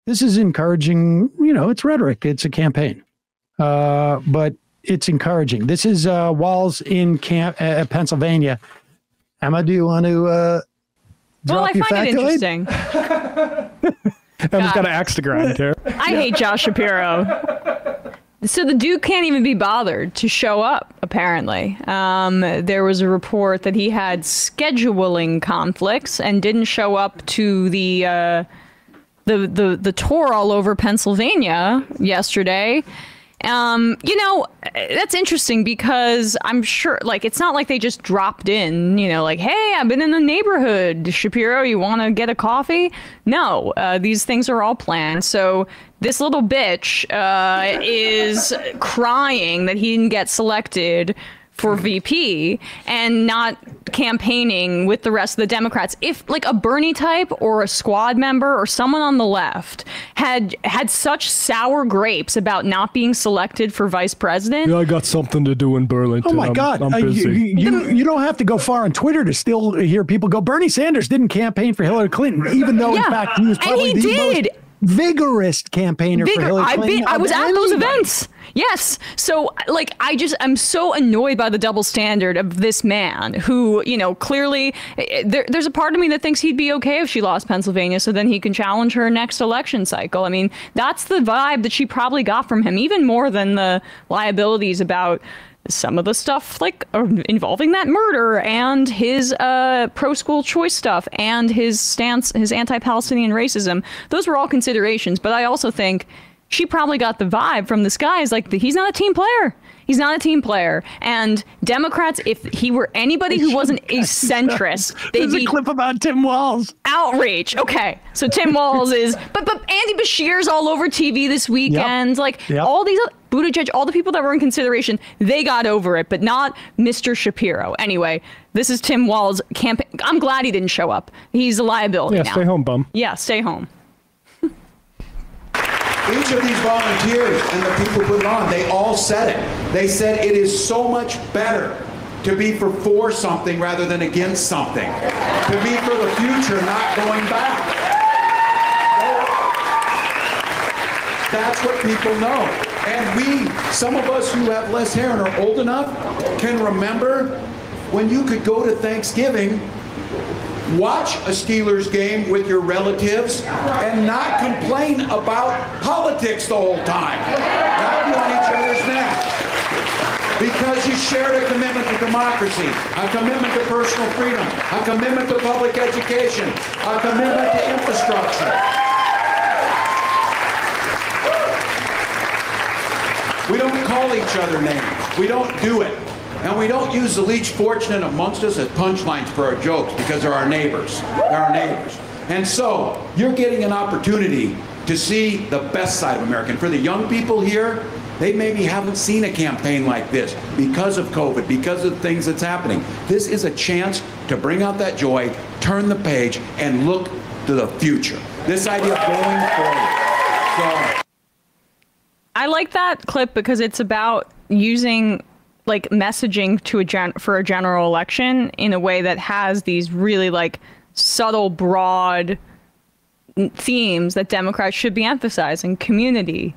this is encouraging. You know, it's rhetoric. It's a campaign, but it's encouraging. This is Walz in Pennsylvania. Emma, do you want to drop your find it interesting. Emma's got an axe to grind here. I hate Josh Shapiro. So the Duke can't even be bothered to show up, apparently. There was a report that he had scheduling conflicts and didn't show up to the tour all over Pennsylvania yesterday. You know, that's interesting because I'm sure, like, it's not like they just dropped in, you know, like, hey, I've been in the neighborhood. Shapiro, you want to get a coffee? No, these things are all planned. So this little bitch is crying that he didn't get selected for VP and not campaigning with the rest of the Democrats. If like a Bernie type or a squad member or someone on the left had such sour grapes about not being selected for vice president. Yeah, I got something to do in Burlington. Oh my God. I'm busy. You don't have to go far on Twitter to still hear people go, Bernie Sanders didn't campaign for Hillary Clinton, even though in fact he was probably the most vigorous campaigner for Hillary Clinton. I was at those events. Yes. So, like, I'm so annoyed by the double standard of this man who, you know, clearly there's a part of me that thinks he'd be okay if she lost Pennsylvania so then he can challenge her next election cycle. I mean, that's the vibe that she probably got from him, even more than the liabilities about some of the stuff like involving that murder and his pro-school choice stuff and his stance, his anti-Palestinian racism. Those were all considerations. But I also think she probably got the vibe from this guy is like, he's not a team player. He's not a team player. And Democrats, if he were anybody who wasn't a centrist, they'd be... There's a clip about Tim Walz. Outrage. Okay. So Tim Walz is... But Andy Bashir's all over TV this weekend. All these... Buttigieg, all the people that were in consideration, they got over it, but not Mr. Shapiro. Anyway, this is Tim Walz campaign. I'm glad he didn't show up. He's a liability now. Stay home, bum. Yeah, stay home. Each of these volunteers and the people who put it on, they all said it. They said it is so much better to be for something rather than against something. To be for the future, not going back. That's what people know. And we, some of us who have less hair and are old enough, can remember when you could go to Thanksgiving, watch a Steelers game with your relatives, and not complain about politics the whole time. Not be on each other's necks. Because you shared a commitment to democracy, a commitment to personal freedom, a commitment to public education, a commitment to infrastructure. We don't call each other names. We don't do it. And we don't use the least fortunate amongst us as punchlines for our jokes because they're our neighbors. They're our neighbors. And so you're getting an opportunity to see the best side of America. And for the young people here, they maybe haven't seen a campaign like this because of COVID, because of things that's happening. This is a chance to bring out that joy, turn the page, and look to the future. This idea of going forward. So, I like that clip because it's about using like messaging to for a general election in a way that has these really like subtle, broad themes that Democrats should be emphasizing: community,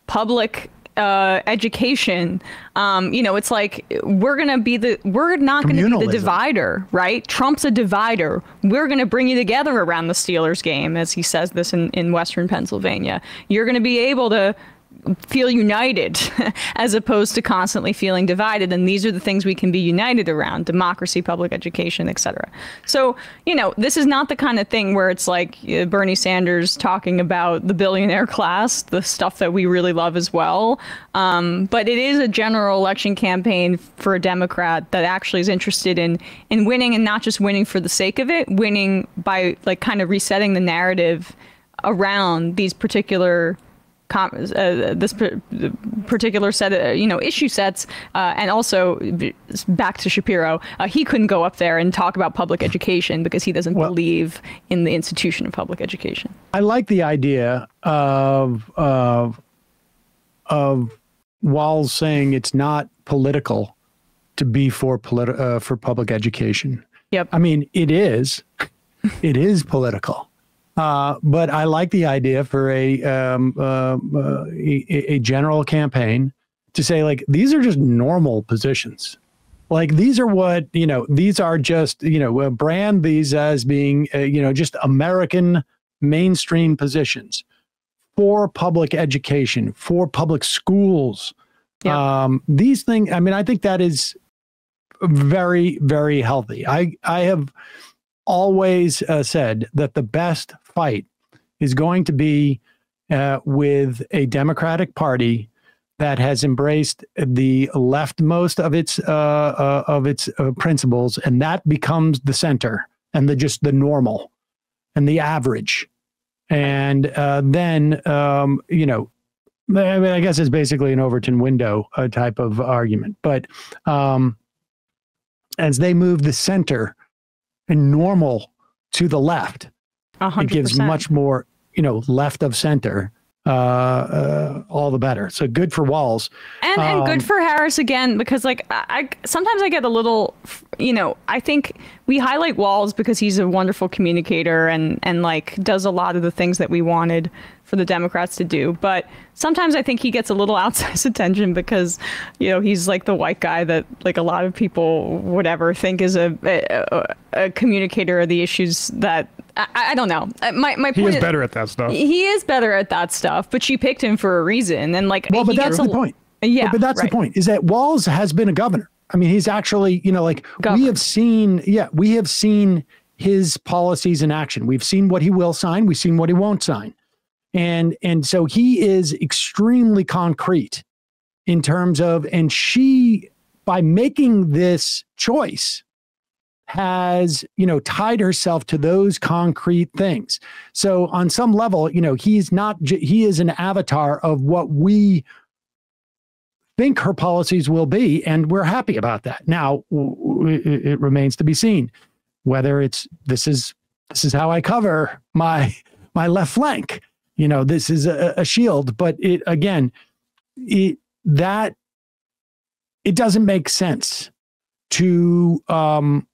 public education. You know, it's like we're not going to be the divider, right? Trump's a divider. We're going to bring you together around the Steelers game, as he says this in Western Pennsylvania. You're going to be able to feel united as opposed to constantly feeling divided. And these are the things we can be united around: democracy, public education, etc. So, you know, this is not the kind of thing where it's like Bernie Sanders talking about the billionaire class, the stuff that we really love as well. But it is a general election campaign for a Democrat that actually is interested in winning, and not just winning for the sake of it, winning by like kind of resetting the narrative around these particular this particular set of issue sets, and also back to Shapiro, he couldn't go up there and talk about public education because he doesn't believe in the institution of public education. I like the idea of Walz saying it's not political to be for public education. Yep. I mean, it is political. But I like the idea for a general campaign to say, like, these are just normal positions. Like, these are what, these are just, brand these as being, just American mainstream positions for public education, for public schools. Yep. These things, I mean, I think that is very, very healthy. I have always said that the best fight is going to be with a Democratic Party that has embraced the leftmost of its principles, and that becomes the center and the normal and the average. And then, I mean, I guess it's basically an Overton window type of argument. But as they move the center and normal to the left, 100%. It gives much more, left of center. All the better. So good for Walz. And good for Harris again, because like I sometimes I get a little, I think we highlight Walz because he's a wonderful communicator and like does a lot of the things that we wanted for the Democrats to do. But sometimes I think he gets a little outsized attention because, he's like the white guy that like a lot of people think is a communicator of the issues that I don't know. My point he is better at that stuff. He is better at that stuff, but she picked him for a reason. And like, well, but that's the point. Yeah, but that's right. The point is that Walz has been a governor. I mean, he's actually, governor. we have seen his policies in action. We've seen what he will sign. We've seen what he won't sign. And so he is extremely concrete in terms of, and she, by making this choice, has, tied herself to those concrete things. So on some level, he is an avatar of what we think her policies will be. And we're happy about that. Now, it remains to be seen whether this is how I cover my left flank. This is a shield, but it doesn't make sense to,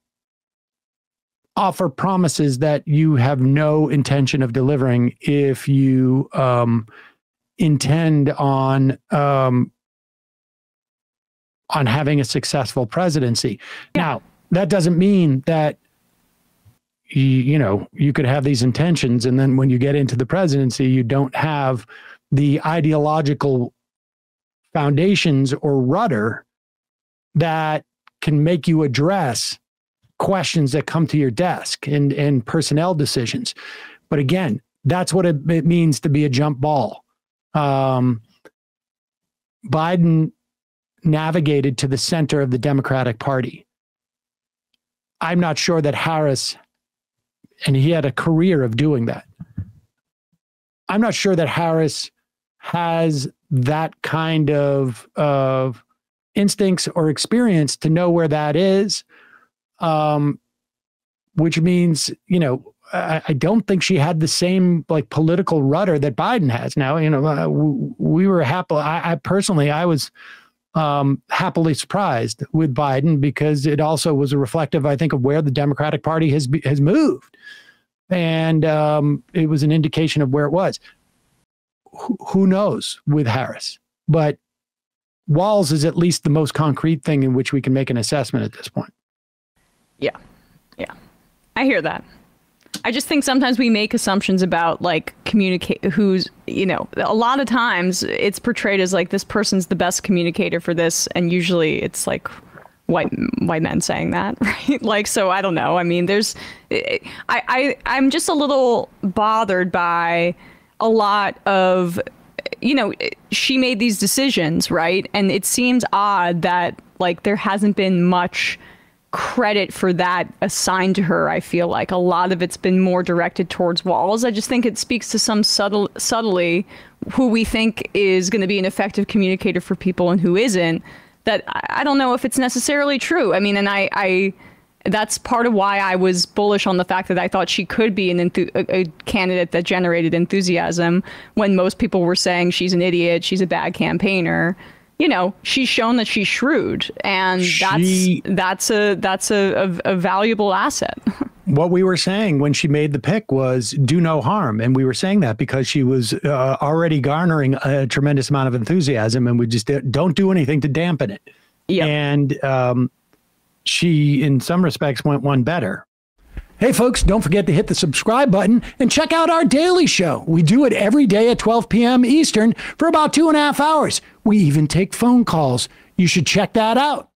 offer promises that you have no intention of delivering if you intend on having a successful presidency. Yeah. Now, that doesn't mean that you could have these intentions and then when you get into the presidency, you don't have the ideological foundations or rudder that can make you address questions that come to your desk and personnel decisions. But again, that's what it means to be a jump ball. Biden navigated to the center of the Democratic Party. I'm not sure that Harris, and he had a career of doing that. I'm not sure that Harris has that kind of instincts or experience to know where that is. Which means, I don't think she had the same like political rudder that Biden has now. We were happy. I personally was happily surprised with Biden because it also was a reflective, I think, of where the Democratic Party has moved. And it was an indication of where it was. Who knows with Harris? But Walz is at least the most concrete thing in which we can make an assessment at this point. Yeah. I hear that. I just think sometimes we make assumptions about like who's, a lot of times it's portrayed as like this person's the best communicator for this. And usually it's like white men saying that, right? Like, so I don't know. I mean, I'm just a little bothered by a lot of, she made these decisions, right? And it seems odd that like there hasn't been much credit for that assigned to her. I feel like a lot of it's been more directed towards Walz. I just think it speaks to some subtly who we think is going to be an effective communicator for people and who isn't. That I don't know if it's necessarily true. I mean, and I that's part of why I was bullish on the fact that I thought she could be a candidate that generated enthusiasm when most people were saying she's an idiot, she's a bad campaigner. She's shown that she's shrewd, and that's a valuable asset. what we were saying when she made the pick was do no harm. And we were saying that because she was already garnering a tremendous amount of enthusiasm, and we just don't do anything to dampen it. Yeah. And she, in some respects, went one better. Hey, folks, don't forget to hit the subscribe button and check out our daily show. We do it every day at 12 p.m. Eastern for about 2.5 hours. We even take phone calls. You should check that out.